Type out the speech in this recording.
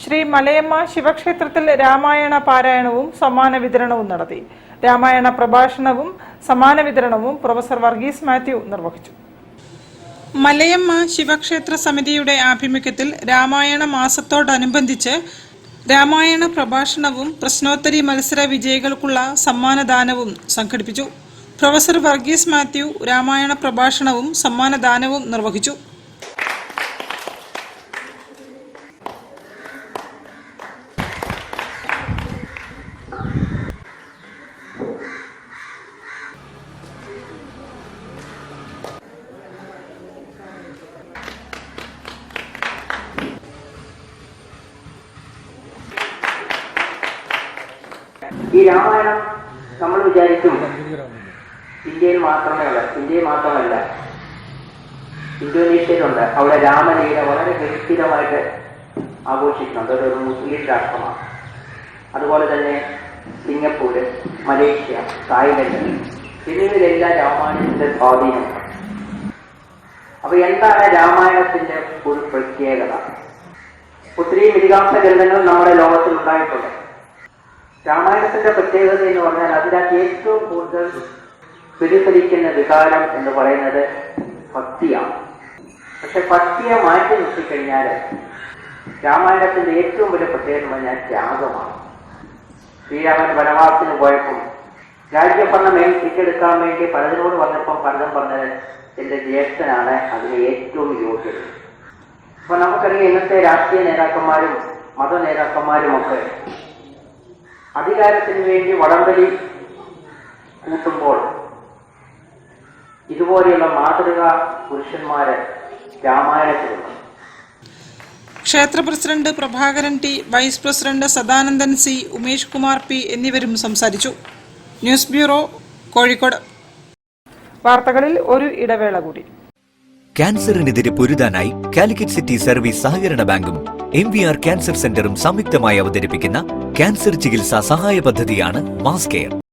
ശ്രീ മലയമ്മ ശിവക്ഷേത്രത്തിൽ രാമായണ പാരായണവും സമ്മാന വിതരണവും നടത്തി. രാമായണ പ്രഭാഷണവും സമ്മാന വിതരണവും പ്രൊഫസർ വർഗീസ് മാത്യു നിർവഹിച്ചു. മലയമ്മ ശിവക്ഷേത്ര സമിതിയുടെ ആഭിമുഖ്യത്തിൽ രാമായണ മാസത്തോടനുബന്ധിച്ച് രാമായണ പ്രഭാഷണവും പ്രശ്നോത്തരി മത്സര വിജയികൾക്കുള്ള സമ്മാനദാനവും സംഘടിപ്പിച്ചു. പ്രൊഫസർ വർഗീസ് മാത്യു രാമായണ പ്രഭാഷണവും സമ്മാനദാനവും നിർവഹിച്ചു. ഈ രാമായണം നമ്മൾ വിചാരിക്കും ഇന്ത്യയിൽ മാത്രമല്ല ഇന്തോനേഷ്യയിലുണ്ട്. അവിടെ രാമലീല വളരെ ഗംഭീരമായിട്ട് ആഘോഷിക്കുന്നുണ്ട്. അതൊരു മുസ്ലിം രാഷ്ട്രമാണ്. അതുപോലെ തന്നെ സിംഗപ്പൂര്, മലേഷ്യ, തായ്ലൻഡ് എന്നിവയിലെല്ലാം രാമായണത്തിന്റെ സ്വാധീനമുണ്ട്. അപ്പൊ എന്താണ് രാമായണത്തിന്റെ ഒരു പ്രത്യേകത? ഒത്തിരി ഇതിഹാസ ഗ്രന്ഥങ്ങൾ നമ്മുടെ ലോകത്തിൽ ഉണ്ടായിട്ടുണ്ട്. രാമായണത്തിന്റെ പ്രത്യേകത എന്ന് പറഞ്ഞാൽ അതിനകത്ത് ഏറ്റവും കൂടുതൽ പ്രതിഫലിക്കുന്ന വികാരം എന്ന് പറയുന്നത് ഭക്തിയാണ്. പക്ഷെ ഭക്തിയെ മാറ്റി നിർത്തിക്കഴിഞ്ഞാൽ രാമായണത്തിന്റെ ഏറ്റവും വലിയ പ്രത്യേകത എന്ന് പറഞ്ഞാൽ ത്യാഗമാണ്. ശ്രീരാമൻ വനവാസത്തിന് പോയപ്പോൾ രാജ്യഭരണം ഏറ്റെടുക്കാൻ വേണ്ടി പലതിനോട് പറഞ്ഞപ്പോൾ പലതും പറഞ്ഞത് എന്റെ ജ്യേഷ്ഠനാണ് അതിന് ഏറ്റവും യോഗ്യത. അപ്പൊ നമുക്കറിയാം, ഇന്നത്തെ രാഷ്ട്രീയ നേതാക്കന്മാരും മത നേതാക്കന്മാരും ഒക്കെ അധികാരത്തിന് വേണ്ടി വടംവലി കൂട്ടുമ്പോൾ ഇതുപോലെയുള്ള മാതൃകാ പുരുഷന്മാര് രാമായണത്തിലുണ്ട്. ക്ഷേത്ര president Prabhakaran T, vice president Sadanandan C, Umesh Kumar P എന്നിവരും സംസാരിച്ചു. News bureau, Kozhikode. വാർത്തകളിൽ ഒരു ഇടവേള കൂടി. ക്യാൻസറിനെതിരെ പൊരുതാനായി കാലിക്കറ്റ് സിറ്റി സർവീസ് സഹകരണ ബാങ്കും MVR ക്യാൻസർ സെന്ററും സംയുക്തമായി അവതരിപ്പിക്കുന്ന ക്യാൻസർ ചികിത്സാ സഹായ പദ്ധതിയാണ് മാസ് കെയർ.